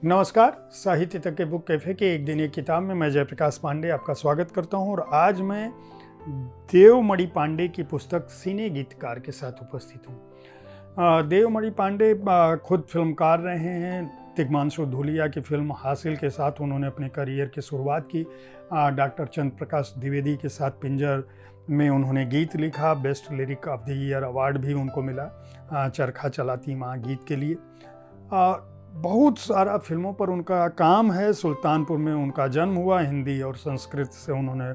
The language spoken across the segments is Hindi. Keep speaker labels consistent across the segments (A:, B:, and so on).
A: नमस्कार। साहित्य तक के बुक कैफे के एक दिन एक किताब में मैं जयप्रकाश पांडे आपका स्वागत करता हूं और आज मैं देवमणि पांडे की पुस्तक सिने गीतकार के साथ उपस्थित हूं। देवमणि पांडे खुद फिल्मकार रहे हैं। तिग्मांशु धूलिया की फिल्म हासिल के साथ उन्होंने अपने करियर की शुरुआत की। डॉक्टर चंद्र प्रकाश द्विवेदी के साथ पिंजर में उन्होंने गीत लिखा। Best lyric of the year award भी उनको मिला चरखा चलाती माँ गीत के लिए। बहुत सारा फिल्मों पर उनका काम है। सुल्तानपुर में उनका जन्म हुआ। हिंदी और संस्कृत से उन्होंने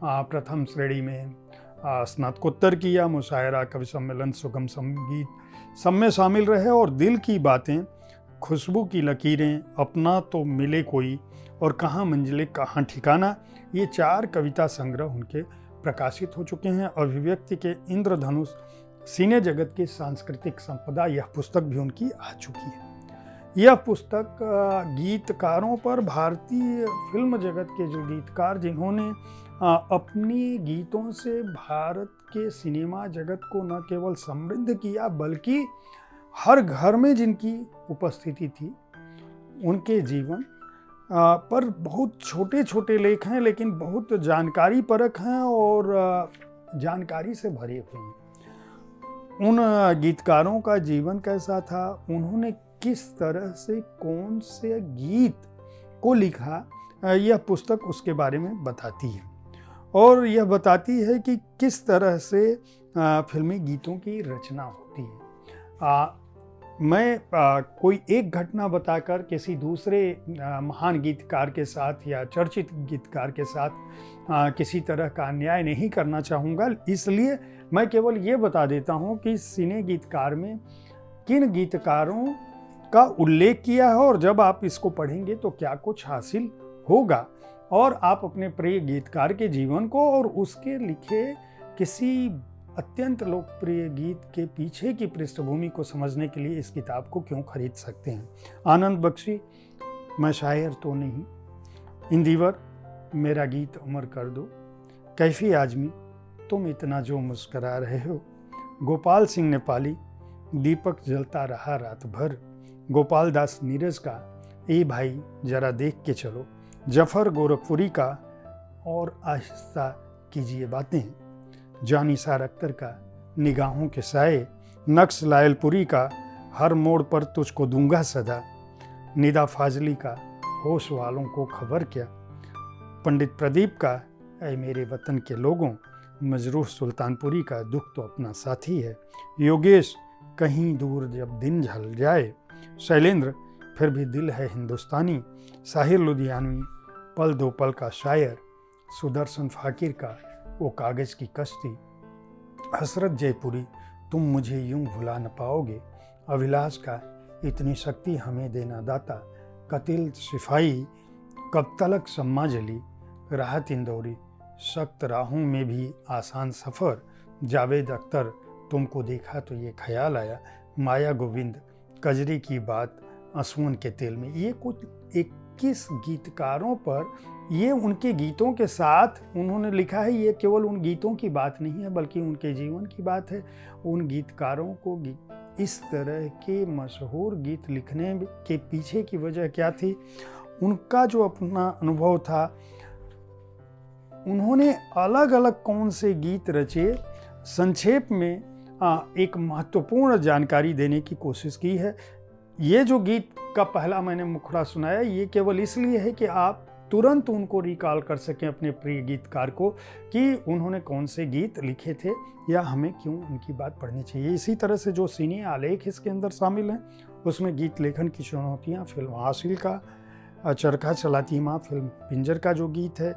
A: प्रथम श्रेणी में स्नातकोत्तर किया। मुशायरा, कवि सम्मेलन, सुगम संगीत सब में शामिल रहे और दिल की बातें, खुशबू की लकीरें, अपना तो मिले कोई और कहाँ मंजिले कहाँ ठिकाना, ये 4 कविता संग्रह उनके प्रकाशित हो चुके हैं। अभिव्यक्ति के इंद्रधनुष, सिने जगत की सांस्कृतिक संपदा, यह पुस्तक भी उनकी आ चुकी है। यह पुस्तक गीतकारों पर, भारतीय फिल्म जगत के जो गीतकार जिन्होंने अपनी गीतों से भारत के सिनेमा जगत को न केवल समृद्ध किया बल्कि हर घर में जिनकी उपस्थिति थी, उनके जीवन पर बहुत छोटे छोटे लेख हैं लेकिन बहुत जानकारी परक हैं और जानकारी से भरे हुए हैं। उन गीतकारों का जीवन कैसा था, उन्होंने किस तरह से कौन से गीत को लिखा, यह पुस्तक उसके बारे में बताती है और यह बताती है कि किस तरह से फिल्मी गीतों की रचना होती है। मैं कोई एक घटना बताकर किसी दूसरे महान गीतकार के साथ या चर्चित गीतकार के साथ किसी तरह का अन्याय नहीं करना चाहूँगा, इसलिए मैं केवल ये बता देता हूँ कि सिने गीतकार में किन गीतकारों का उल्लेख किया है और जब आप इसको पढ़ेंगे तो क्या कुछ हासिल होगा और आप अपने प्रिय गीतकार के जीवन को और उसके लिखे किसी अत्यंत लोकप्रिय गीत के पीछे की पृष्ठभूमि को समझने के लिए इस किताब को क्यों खरीद सकते हैं। आनंद बख्शी, मैं शायर तो नहीं, इंदिवर, मेरा गीत अमर कर दो, कैफी आजमी, तुम इतना जो मुस्करा रहे हो, गोपाल सिंह नेपाली, दीपक जलता रहा रात भर, गोपाल दास नीरज का ए भाई जरा देख के चलो, जफर गोरखपुरी का और आहिस्ता कीजिए बातें, जानिसार अख्तर का निगाहों के साए, नक्श लायलपुरी का हर मोड़ पर तुझको दूंगा सदा, निदा फाजली का होश वालों को खबर क्या, पंडित प्रदीप का ऐ मेरे वतन के लोगों, मजरूह सुल्तानपुरी का दुख तो अपना साथी है, योगेश कहीं दूर जब दिन ढल जाए, शैलेंद्र फिर भी दिल है हिंदुस्तानी, साहिर लुधियानवी पल दो पल का शायर, सुदर्शन फाकिर का वो कागज़ की कश्ती, हसरत जयपुरी तुम मुझे यूं भुला न पाओगे, अभिलाष का इतनी शक्ति हमें देना दाता, कतिल सिफाई कब तलक सम्मा जली, राहत इंदौरी सख्त राहों में भी आसान सफ़र, जावेद अख्तर तुमको देखा तो ये ख्याल आया, माया गोविंद कजरी की बात आंसुओं के तेल में। ये कुछ 21 गीतकारों पर, ये उनके गीतों के साथ उन्होंने लिखा है। ये केवल उन गीतों की बात नहीं है बल्कि उनके जीवन की बात है। उन गीतकारों को इस तरह के मशहूर गीत लिखने के पीछे की वजह क्या थी, उनका जो अपना अनुभव था, उन्होंने अलग अलग कौन से गीत रचे, संक्षेप में एक महत्वपूर्ण जानकारी देने की कोशिश की है। ये जो गीत का पहला मैंने मुखड़ा सुनाया, ये केवल इसलिए है कि आप तुरंत उनको रिकॉल कर सकें, अपने प्रिय गीतकार को, कि उन्होंने कौन से गीत लिखे थे या हमें क्यों उनकी बात पढ़नी चाहिए। इसी तरह से जो सिने आलेख इसके अंदर शामिल हैं, उसमें गीत लेखन की चुनौतियाँ, फिल्म हासिल का चरखा चलाती माँ, फिल्म पिंजर का जो गीत है,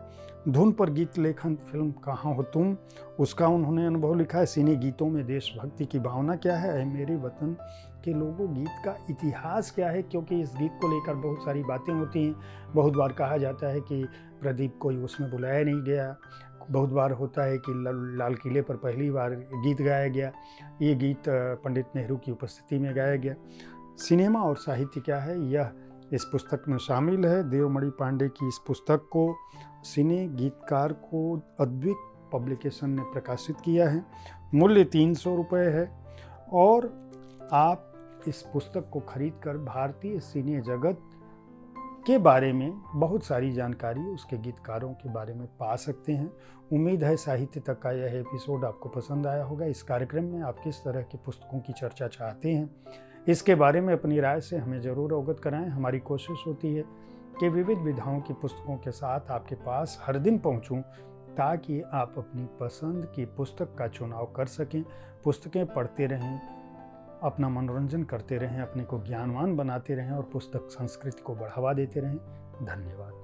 A: धुन पर गीत लेखन, फिल्म कहाँ हो तुम, उसका उन्होंने अनुभव लिखा है। सिने गीतों में देशभक्ति की भावना क्या है, ऐ मेरे वतन के लोगों गीत का इतिहास क्या है, क्योंकि इस गीत को लेकर बहुत सारी बातें होती हैं। बहुत बार कहा जाता है कि प्रदीप को उसमें बुलाया नहीं गया, बहुत बार होता है कि लाल किले पर पहली बार गीत गाया गया, ये गीत पंडित नेहरू की उपस्थिति में गाया गया। सिनेमा और साहित्य क्या है, यह इस पुस्तक में शामिल है। देवमणि पांडे की इस पुस्तक को सिने गीतकार को अद्विक पब्लिकेशन ने प्रकाशित किया है। मूल्य 300 रुपये है और आप इस पुस्तक को खरीदकर भारतीय सिने जगत के बारे में बहुत सारी जानकारी उसके गीतकारों के बारे में पा सकते हैं। उम्मीद है साहित्य तक का यह एपिसोड आपको पसंद आया होगा। इस कार्यक्रम में आप किस तरह की पुस्तकों की चर्चा चाहते हैं, इसके बारे में अपनी राय से हमें ज़रूर अवगत कराएं। हमारी कोशिश होती है कि विविध विधाओं की पुस्तकों के साथ आपके पास हर दिन पहुंचूं, ताकि आप अपनी पसंद की पुस्तक का चुनाव कर सकें, पुस्तकें पढ़ते रहें, अपना मनोरंजन करते रहें, अपने को ज्ञानवान बनाते रहें और पुस्तक संस्कृति को बढ़ावा देते रहें। धन्यवाद।